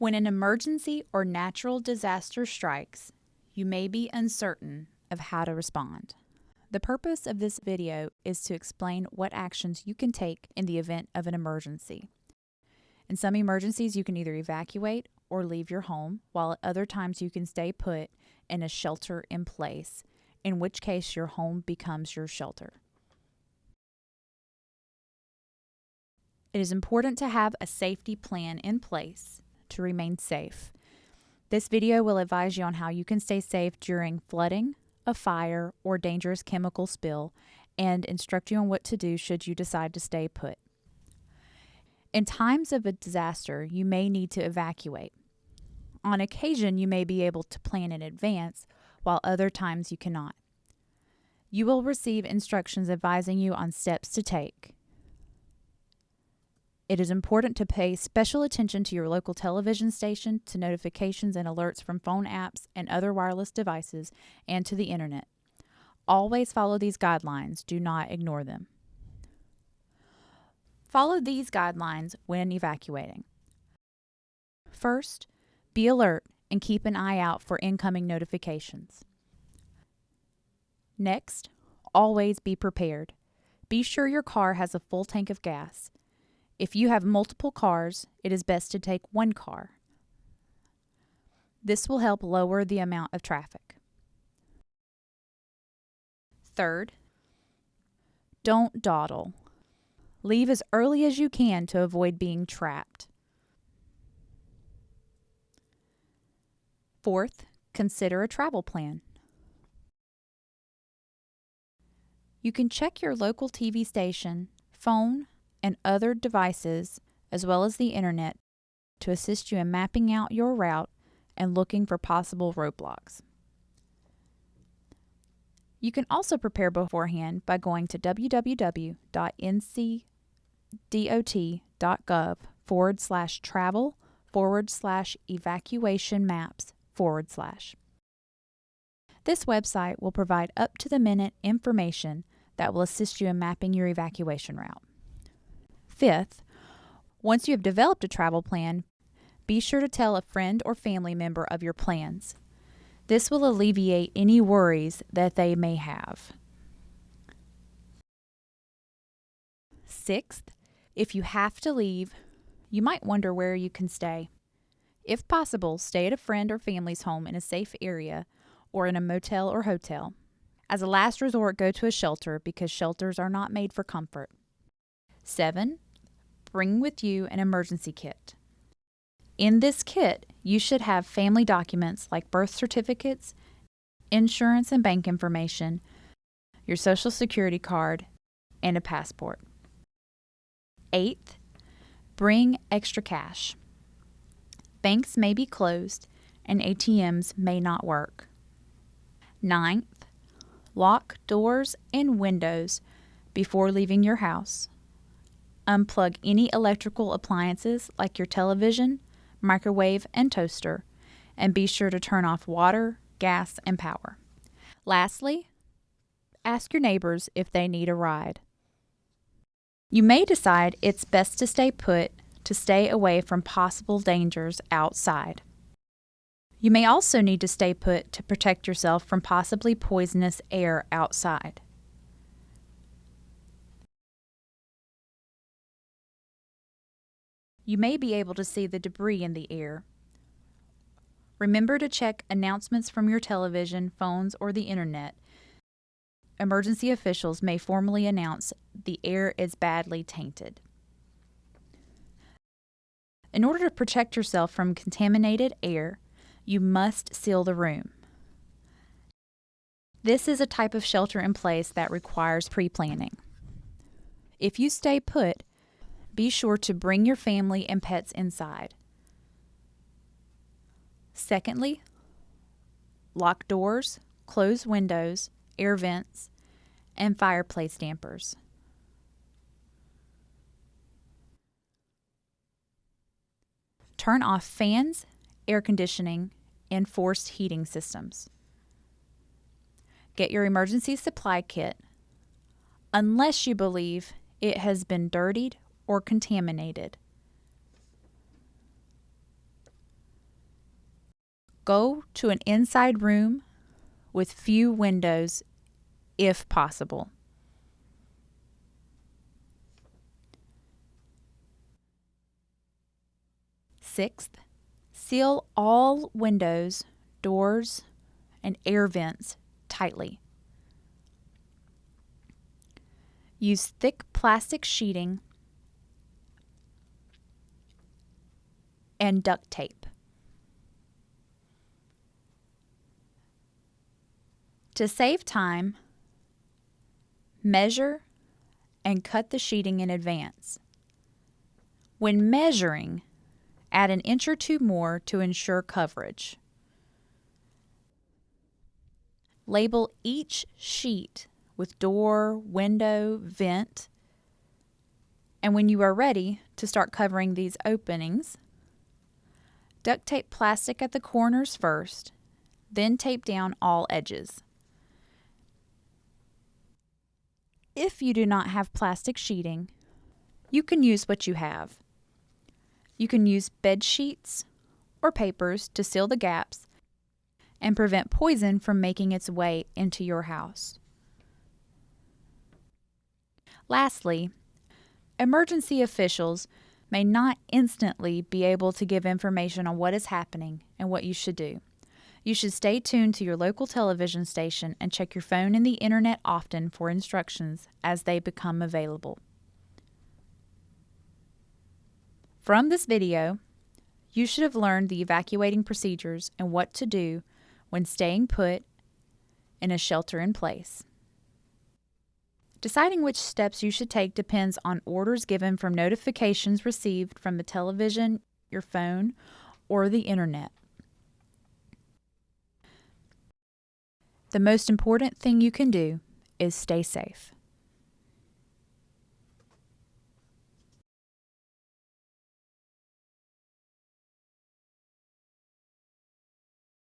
When an emergency or natural disaster strikes, you may be uncertain of how to respond. The purpose of this video is to explain what actions you can take in the event of an emergency. In some emergencies, you can either evacuate or leave your home, while at other times you can stay put in a shelter in place, in which case your home becomes your shelter. It is important to have a safety plan in place to remain safe. This video will advise you on how you can stay safe during flooding, a fire, or dangerous chemical spill, and instruct you on what to do should you decide to stay put. In times of a disaster, you may need to evacuate. On occasion, you may be able to plan in advance, while other times you cannot. You will receive instructions advising you on steps to take. It is important to pay special attention to your local television station, to notifications and alerts from phone apps and other wireless devices, and to the internet. Always follow these guidelines. Do not ignore them. Follow these guidelines when evacuating. First, be alert and keep an eye out for incoming notifications. Next, always be prepared. Be sure your car has a full tank of gas. If you have multiple cars, it is best to take one car. This will help lower the amount of traffic. Third, don't dawdle. Leave as early as you can to avoid being trapped. Fourth, consider a travel plan. You can check your local TV station, phone, and other devices, as well as the internet, to assist you in mapping out your route and looking for possible roadblocks. You can also prepare beforehand by going to www.ncdot.gov/travel/evacuation maps/. This website will provide up-to-the-minute information that will assist you in mapping your evacuation route. Fifth, once you have developed a travel plan, be sure to tell a friend or family member of your plans. This will alleviate any worries that they may have. Sixth, if you have to leave, you might wonder where you can stay. If possible, stay at a friend or family's home in a safe area or in a motel or hotel. As a last resort, go to a shelter because shelters are not made for comfort. 7. Bring with you an emergency kit. In this kit, you should have family documents like birth certificates, insurance and bank information, your social security card, and a passport. 8. Bring extra cash. Banks may be closed and ATMs may not work. 9th, lock doors and windows before leaving your house. Unplug any electrical appliances like your television, microwave, and toaster, and be sure to turn off water, gas, and power. Lastly, ask your neighbors if they need a ride. You may decide it's best to stay put to stay away from possible dangers outside. You may also need to stay put to protect yourself from possibly poisonous air outside. You may be able to see the debris in the air. Remember to check announcements from your television, phones, or the internet. Emergency officials may formally announce the air is badly tainted. In order to protect yourself from contaminated air, you must seal the room. This is a type of shelter in place that requires pre-planning. If you stay put, be sure to bring your family and pets inside. Secondly, lock doors, close windows, air vents, and fireplace dampers. Turn off fans, air conditioning, and forced heating systems. Get your emergency supply kit, unless you believe it has been dirtied or contaminated. Go to an inside room with few windows if possible. Sixth, seal all windows, doors, and air vents tightly. Use thick plastic sheeting and duct tape. To save time, measure and cut the sheeting in advance. When measuring, add an inch or two more to ensure coverage. Label each sheet with door, window, vent, and when you are ready to start covering these openings, duct tape plastic at the corners first, then tape down all edges. If you do not have plastic sheeting, you can use what you have. You can use bed sheets or papers to seal the gaps and prevent poison from making its way into your house. Lastly, emergency officials may not instantly be able to give information on what is happening and what you should do. You should stay tuned to your local television station and check your phone and the internet often for instructions as they become available. From this video, you should have learned the evacuating procedures and what to do when staying put in a shelter-in-place. Deciding which steps you should take depends on orders given from notifications received from the television, your phone, or the internet. The most important thing you can do is stay safe.